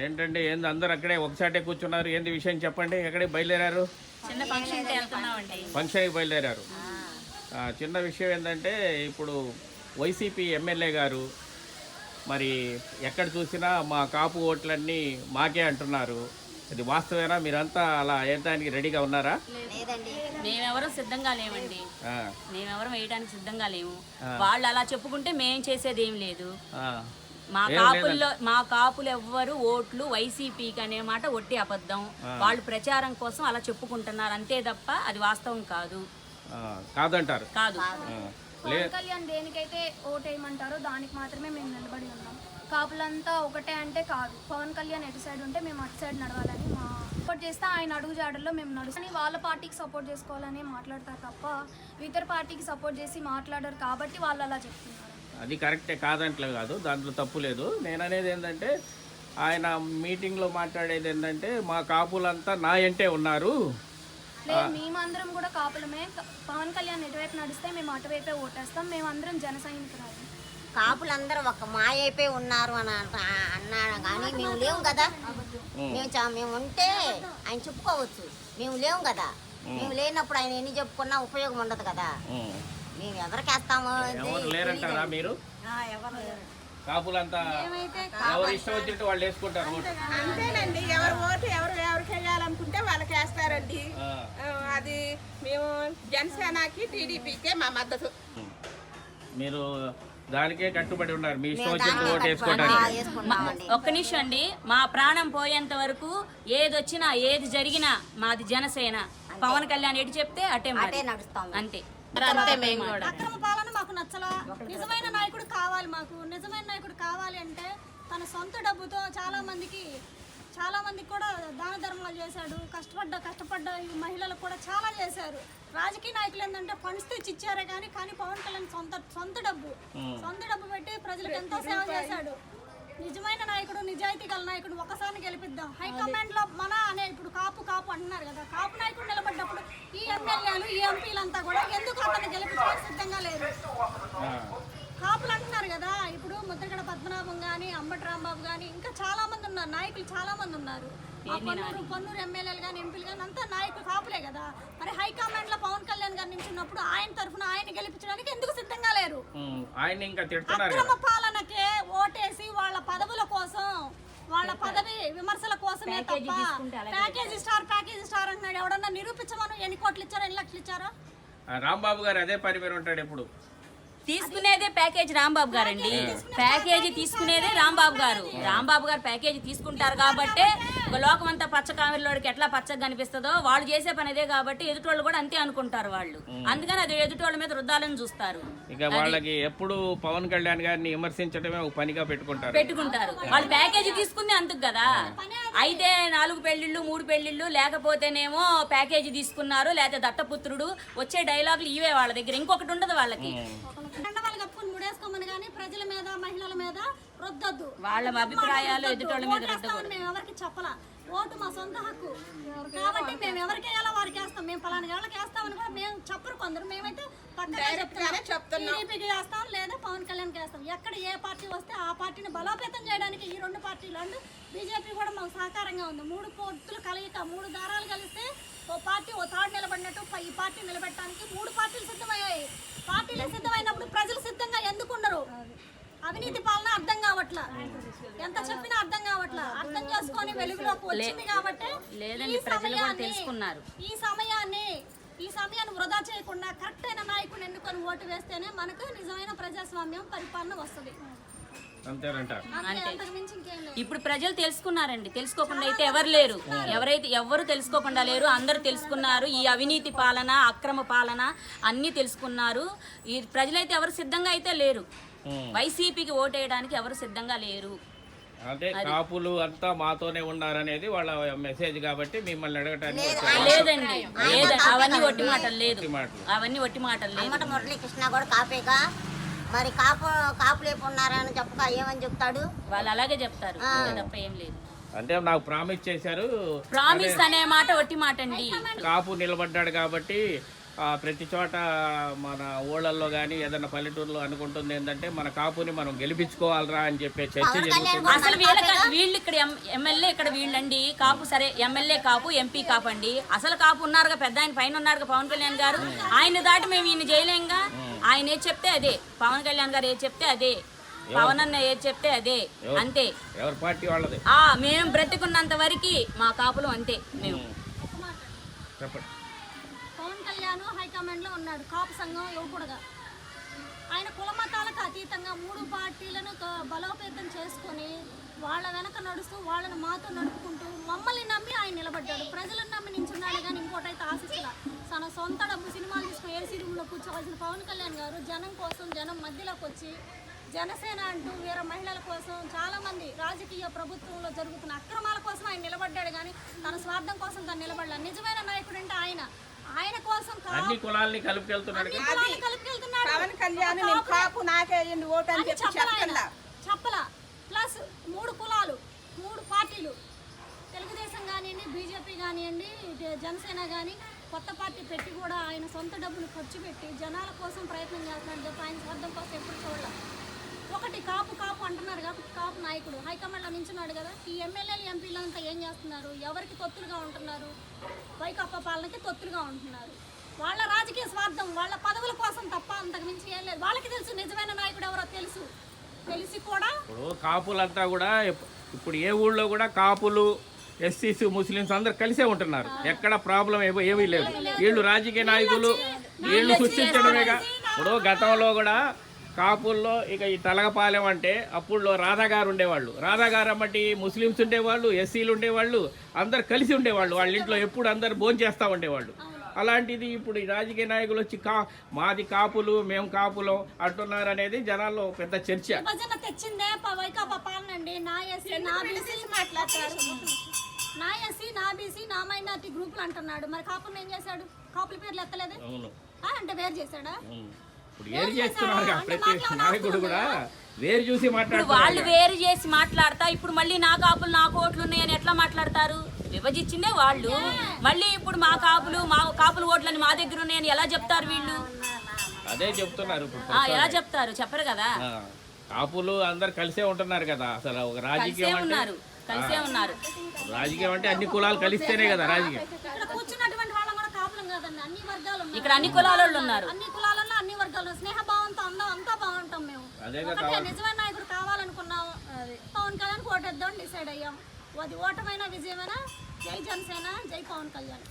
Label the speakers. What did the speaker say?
Speaker 1: ఏంటండి ఏంది అందరు అక్కడే ఒకసాటే కూర్చున్నారు? ఏంది విషయం చెప్పండి. ఎక్కడే బయలుదేరారు?
Speaker 2: చిన్న ఫంక్షన్కి వెళ్తున్నామండి.
Speaker 1: ఫంక్షన్కి బయలుదేరారు. చిన్న విషయం ఏంటంటే ఇప్పుడు వైసీపీ ఎమ్మెల్యే గారు మరి ఎక్కడ చూసినా మా కాపు ఓట్లన్నీ మాకే అంటున్నారు. ఇది వాస్తవేనా? మీరంతా అలా వేయడానికి రెడీగా ఉన్నారా?
Speaker 2: మేమెవరం సిద్ధంగా లేమండి. మేమెవరం వేయడానికి సిద్ధంగా లేము. వాళ్ళు అలా చెప్పుకుంటే మేం చేసేది ఏం లేదు. మా కాపులు ఎవ్వరు ఓట్లు వైసీపీకి అనే మాట ఒట్టి అబద్ధం. వాళ్ళు ప్రచారం కోసం అలా చెప్పుకుంటున్నారు అంతే తప్ప అది వాస్తవం కాదు.
Speaker 1: కాదంటారు?
Speaker 2: కాదు.
Speaker 3: పవన్ కళ్యాణ్ దేనికైతే ఓటేయమంటారో దానికి మాత్రమే మేము నిలబడి ఉన్నాం. కాపులంతా ఒకటే అంటే కాదు. పవన్ కళ్యాణ్ ఎటు సైడ్ ఉంటే మేము అటు సైడ్ నడవాలని సపోర్ట్ చేస్తే ఆయన అడుగు జాడల్లో మేము నడుస్తాని వాళ్ళ పార్టీకి సపోర్ట్ చేసుకోవాలని మాట్లాడతారు తప్ప ఇతర పార్టీకి సపోర్ట్ చేసి మాట్లాడరు కాబట్టి వాళ్ళు అలా చెప్తున్నారు.
Speaker 1: అది కరెక్టే, కాదంటలే కాదు, దాంట్లో తప్పు లేదు. నేను అనేది ఏంటంటే ఆయన మీటింగ్లో మాట్లాడేది ఏంటంటే మా కాపులంతా నా ఎంటే ఉన్నారు.
Speaker 3: మేమందరం కూడా కాపులమే. పవన్ కళ్యాణ్ ఎటువైపు నడిస్తే మేము అటువైపే ఓటేస్తాం. మేమందరం జన సైనికురాలు.
Speaker 4: కాపులందరూ ఒక మాయైపే ఉన్నారు అని అన్నాడు కానీ మేము లేవు కదా. మేము ఉంటే ఆయన చెప్పుకోవచ్చు, మేము లేవు కదా. మేము లేనప్పుడు ఆయన ఎన్ని చెప్పుకున్నా ఉపయోగం ఉండదు కదా. మేము ఎవరికి వేస్తాము?
Speaker 1: లేరంటారా మీరు? కాపులంతా ఎవరు ఇష్టం వచ్చినట్టు వాళ్ళు వేసుకుంటారు.
Speaker 5: అంతేనండి, ఎవరు ఓటు ఎవరికి వేయాలనుకుంటే వాళ్ళకి వేస్తారండి. అది మేము జనసేనకి టీడీపీకే మా మద్దతు.
Speaker 1: మీరు దానికే కట్టుబడి ఉన్నారు, మీ ఇష్టం వచ్చినట్టు ఓటు వేసుకోవడానికి.
Speaker 2: ఒక్క నిమిషం అండి, మా ప్రాణం పోయేంత వరకు ఏదొచ్చినా ఏది జరిగినా మాది జనసేన. పవన్ కళ్యాణ్ ఎటు చెప్తే అటే
Speaker 4: నడుస్తాం
Speaker 2: అంతే.
Speaker 6: అక్రమ పాలన మాకు నచ్చలా. నిజమైన నాయకుడు కావాలి మాకు. నిజమైన నాయకుడు కావాలి అంటే తన సొంత డబ్బుతో చాలా మందికి కూడా దాన ధర్మాలు చేశాడు. కష్టపడ్డ ఈ మహిళలకు కూడా చాలా చేశారు. రాజకీయ నాయకులు ఏంటంటే ఫండ్స్ తెచ్చి ఇచ్చారే కానీ పవన్ కళ్యాణ్ సొంత డబ్బు పెట్టి ప్రజలకు ఎంతో సేవ చేశాడు. నిజమైన నాయకుడు, నిజాయితీ గల నాయకుడు ఒకసారి గెలిపిద్దాం. హైకమాండ్ లో మన అనే ఇప్పుడు కాపు అంటున్నారు కదా, కాపు నాయకుడు నిలబడ్డప్పుడు ఈ ఎమ్మెల్యేలు ఈ ఎంపీలంతా కూడా ఎందుకు అతన్ని గెలిపించడానికి సిద్ధంగా లేరు? కాపులు అంటున్నారు కదా, ఇప్పుడు ముద్రగడ పద్మనాభం కానీ అంబటి రాంబాబు కానీ ఇంకా చాలా మంది ఉన్నారు, నాయకులు చాలా మంది ఉన్నారు. పొన్నూరు ఎమ్మెల్యేలు కానీ ఎంపీలు కానీ అంతా నాయకులు కాపులే కదా. మరి హైకమాండ్ లో పవన్ కళ్యాణ్ గారు నిల్చున్నప్పుడు ఆయన తరఫున ఆయన గెలిపించడానికి ఎందుకు సిద్ధంగా లేరు? అక్రమ పాలనకే ఓటేసి వాళ్ళ పదవుల కోసం, వాళ్ళ పదవి విమర్శల కోసమే తప్ప ప్యాకేజీ స్టార్ అంటున్నాడు. ఎవడన్నా నిరూపించమను ఎన్ని కోట్లు ఇచ్చారో, ఎన్ని లక్షలు ఇచ్చారో.
Speaker 1: రాంబాబు గారు అదే పని మీద ఉంటాడు ఎప్పుడు.
Speaker 2: తీసుకునేదే ప్యాకేజ్ రాంబాబు గారండి. ప్యాకేజీ తీసుకునేదే రాంబాబు గారు. రాంబాబు గారు ప్యాకేజీ తీసుకుంటారు కాబట్టి ఒక లోకం అంతా పచ్చ కామెరీలోడికి ఎట్లా పచ్చగా కనిపిస్తుందో వాళ్ళు చేసే పని అదే కాబట్టి ఎదుటోళ్ళు కూడా అంతే అనుకుంటారు వాళ్ళు. అందుకని అది ఎదుటోళ్ళ మీద రుద్దాలని చూస్తారు.
Speaker 1: ఇక వాళ్ళకి ఎప్పుడు పవన్ కళ్యాణ్ గారిని విమర్శించడమే ఒక పనిగా పెట్టుకుంటారు.
Speaker 2: వాళ్ళు ప్యాకేజీ తీసుకుంది అందుకు కదా. అయితే 4 పెళ్లిళ్ళు 3 పెళ్లిళ్ళు లేకపోతేనేమో ప్యాకేజీ తీసుకున్నారు, లేకపోతే దత్తపుత్రుడు వచ్చే డైలాగులు ఇవే వాళ్ళ దగ్గర. ఇంకొకటి ఉండదు వాళ్ళకి.
Speaker 6: కండవాళ్ళు కప్పుకొని ముడేసుకోమని కానీ ప్రజల మీద మహిళల మీద రుద్దొద్దు.
Speaker 2: వాళ్ళ అభిప్రాయాలు ఎదుటోళ్ళ మీద రుద్దకూడదు.
Speaker 6: మేము ఎవరికి చెప్పలా. ఓటు మా సొంత హక్కు కాబట్టి మేము ఎవరికి వేయాలో వారికి వేస్తాం. మేము పలానా వాళ్ళకి వేస్తామని కూడా మేము చెప్పరు కొందరు. మేమైతే టీడీపీకి వేస్తాం లేదా పవన్ కళ్యాణ్కి వేస్తాం. ఎక్కడ ఏ పార్టీ వస్తే ఆ పార్టీని బలోపేతం చేయడానికి ఈ 2 పార్టీలు అండ్ బీజేపీ కూడా మాకు సహకారంగా ఉంది. 3 పొత్తులు కలయిక, 3 దారాలు కలిస్తే ఓ పార్టీ ఓ తాడు నిలబడినట్టు ఈ పార్టీ నిలబెట్టడానికి 3 పార్టీలు సిద్ధమయ్యాయి. పార్టీలు సిద్ధమైనప్పుడు ప్రజలు సిద్ధంగా ఎందుకు ఉండరు? అవినీతి పాలన అర్థం కావట్లా, ఎంత చెప్పినా అర్థం కావట్లా. అర్థం చేసుకొని వెలుగులోకి వచ్చింది కాబట్టి ఈ సమయాన్ని వృధా చేయకుండా కరెక్ట్ అయిన నాయకుడు ఎన్నుకొని ఓటు వేస్తేనే మనకు నిజమైన ప్రజాస్వామ్యం పరిపాలన వస్తుంది.
Speaker 2: ఇప్పుడు ప్రజలు తెలుసుకున్నారండి. తెలుసుకోకుండా అయితే ఎవరు తెలుసుకోకుండా లేరు. అందరూ తెలుసుకున్నారు. ఈ అవినీతి పాలన, అక్రమ పాలన అన్ని తెలుసుకున్నారు. ఈ ప్రజలైతే ఎవరు సిద్ధంగా అయితే లేరు. వైసీపీకి ఓటేయడానికి ఎవరు సిద్ధంగా లేరు.
Speaker 1: అంటే కాపులు అంతా మాతోనే ఉన్నారనేది వాళ్ళ మెసేజ్ కాబట్టి మిమ్మల్ని అడగటానికి
Speaker 2: లేదండి. అవన్నీ ఒట్టి మాటలు లేదు. అవన్నీ ఒట్టి మాటలు లేదు.
Speaker 4: మురళీకృష్ణ కూడా కాపేగా. మరి కాపులు ఎప్పుడు ఉన్నారని చెప్పక ఏమని చెప్తాడు?
Speaker 2: వాళ్ళు అలాగే చెప్తారు తప్ప ఏం లేదు.
Speaker 1: అంటే నాకు ప్రామిస్ చేశారు.
Speaker 2: ప్రామిస్ అనే మాట ఒట్టి మాట అండి.
Speaker 1: కాపు నిలబడ్డాడు కాబట్టి ప్రతి చోట మన ఊళ్ళల్లో కానీ ఏదైనా పల్లెటూరులో అనుకుంటుంది ఏంటంటే మన కాపుని మనం గెలిపించుకోవాలరా అని చెప్పే చర్చ జరుగుతుంది.
Speaker 2: అసలు వీళ్ళు ఇక్కడ ఎమ్మెల్యే ఇక్కడ వీళ్ళండి కాపు, సరే ఎమ్మెల్యే కాపు, ఎంపీ కాపు అండి. అసలు కాపు ఉన్నారుగా, పెద్ద ఆయన పైన ఉన్నారుగా పవన్ కళ్యాణ్ గారు. ఆయన దాటి మేము ఈయన చేయలేంగా. ఆయన ఏది చెప్తే అదే, పవన్ కళ్యాణ్ గారు ఏది చెప్తే అదే, పవన్ అన్న ఏది చెప్తే అదే, అంతే.
Speaker 1: ఎవరి పార్టీ వాళ్ళది.
Speaker 2: మేము బ్రతికున్నంత వరకు మా కాపులు అంతే. మేము
Speaker 1: చెప్పండి.
Speaker 6: పవన్ కళ్యాణ్ హైకమాండ్ లో ఉన్నాడు కాపు సంఘం యువకుడుగా. ఆయన కులమతాలకు అతీతంగా 3 పార్టీలను బలోపేతం చేసుకొని వాళ్ళ వెనక నడుస్తూ వాళ్ళని మాతో నడుపుకుంటూ మమ్మల్ని నమ్మి ఆయన నిలబడ్డాడు. ప్రజలను నమ్మి నించున్నాడు కానీ ఇంకోటైతే ఆశించాల. తన సొంత డబ్బు సినిమాలు తీసుకుని ఏసీ రూమ్లో కూర్చోవలసిన పవన్ కళ్యాణ్ గారు జనం కోసం, జనం మధ్యలోకి వచ్చి జనసేన అంటూ వీర మహిళల కోసం, చాలామంది రాజకీయ ప్రభుత్వంలో జరుగుతున్న అక్రమాల కోసం ఆయన నిలబడ్డాడు కానీ తన స్వార్థం కోసం తను నిలబడ్డాడు. నిజమైన నాయకుడు అంటే ఆయన కోసం
Speaker 1: అన్ని కులాల్ని కలుపుకెళ్తున్నాడు.
Speaker 5: పవన్ కళ్యాణ్ నేను కాపు నాకే ఓటు అని చెప్పి
Speaker 6: చెప్పలా. ప్లస్ 3 కులాలు, 3 పార్టీలు, తెలుగుదేశం కానివ్వండి, బీజేపీ కానివ్వండి, జనసేన కానీ కొత్త పార్టీ పెట్టి కూడా ఆయన సొంత డబ్బులు ఖర్చు పెట్టి జనాల కోసం ప్రయత్నం చేస్తున్నాడు తప్ప ఆయన స్వార్థం కోసం ఎప్పుడు చూడాలి. ఒకటి కాపు కాపు అంటున్నారు కాబట్టి కాపు నాయకుడు హైకమాండ్లో నించున్నాడు కదా. ఈ ఎమ్మెల్యేలు ఎంపీలు అంతా ఏం చేస్తున్నారు? ఎవరికి తొత్తులుగా ఉంటున్నారు? వైకాపా పాలనకి తొత్తులుగా ఉంటున్నారు. వాళ్ళ రాజకీయ స్వార్థం, వాళ్ళ పదవుల కోసం తప్ప అంతకు మించి ఏం లేదు. వాళ్ళకి తెలుసు నిజమైన నాయకుడు ఎవరో తెలిసి కూడా
Speaker 1: ఇప్పుడు కాపులంతా కూడా ఇప్పుడు ఏ ఊళ్ళో కూడా కాపులు, ఎస్సీస్, ముస్లిమ్స్ అందరు కలిసే ఉంటున్నారు. ఎక్కడ ప్రాబ్లం ఏమీ లేదు. వీళ్ళు రాజకీయ నాయకులు వీళ్ళు సృష్టించడమేగా. ఇప్పుడు గతంలో కూడా కాపుల్లో ఇక ఈ తలగపాలెం అంటే అప్పుడులో రాధాగారు ఉండేవాళ్ళు. రాధాగారు అమ్మటి ముస్లిమ్స్ ఉండేవాళ్ళు, ఎస్సీలు ఉండేవాళ్ళు, అందరు కలిసి ఉండేవాళ్ళు. వాళ్ళ ఇంట్లో ఎప్పుడు అందరు భోజనం చేస్తూ ఉండేవాళ్ళు. అలాంటిది ఇప్పుడు ఈ రాజకీయ నాయకులు వచ్చి మాది కాపులు, మేము కాపులం అంటున్నారు అనేది జనాల్లో పెద్ద చర్చ.
Speaker 6: తెచ్చిందే వైకాపా పాలన అండి. నా ఎస్సీ, నా బీసీ, నా మైనార్టీ గ్రూపులు అంటున్నాడు. మరి కాపులు ఏం చేశాడు? కాపుల పేర్లు ఎత్తలేదు అంటే వేరు చేశాడా?
Speaker 1: ఇప్పుడు వేరు చేస్తున్నారు ప్రతి నాయకుడు కూడా వేరు చూసి మాట్లాడుతారు.
Speaker 2: వాళ్ళు వేరు చేసి మాట్లాడతా ఇప్పుడు మళ్ళీ నా కాపులు నా ఓట్లు ఉన్నాయని ఎట్లా మాట్లాడతారు? విభజించిందే వాళ్ళు. మళ్ళీ ఇప్పుడు మా కాపులు ఓట్లని మా దగ్గర ఉన్నాయని ఎలా చెప్తారు వీళ్ళు?
Speaker 1: అదే చెప్తున్నారు.
Speaker 2: ఎలా చెప్తారు? చెప్పరు కదా.
Speaker 1: కాపులు అందరు కలిసే ఉంటున్నారు కదా. అసలు ఒక రాజకీయం
Speaker 2: కలిసే ఉన్నారు.
Speaker 1: రాజకీయం అంటే అన్ని కులాలు కలిస్తేనే కదా రాజకీయం.
Speaker 6: కూర్చున్నటువంటి వాళ్ళం కూడా కాపులం కాదండి. అన్ని వర్గాలు
Speaker 2: ఇక్కడ అన్ని కులాల ఉన్నారు.
Speaker 6: అన్ని కులాలలో అన్ని వర్గాలు స్నేహభావంతో అంతా బాగుంటాం మేము. నిజమైన నాయకుడు కావాలనుకున్నాం. పవన్ కళ్యాణ్ ఓటేద్దాం డిసైడ్ అయ్యాం. అది ఓటమైనా విజయమైనా జై జనసేన, జై పవన్ కళ్యాణ్.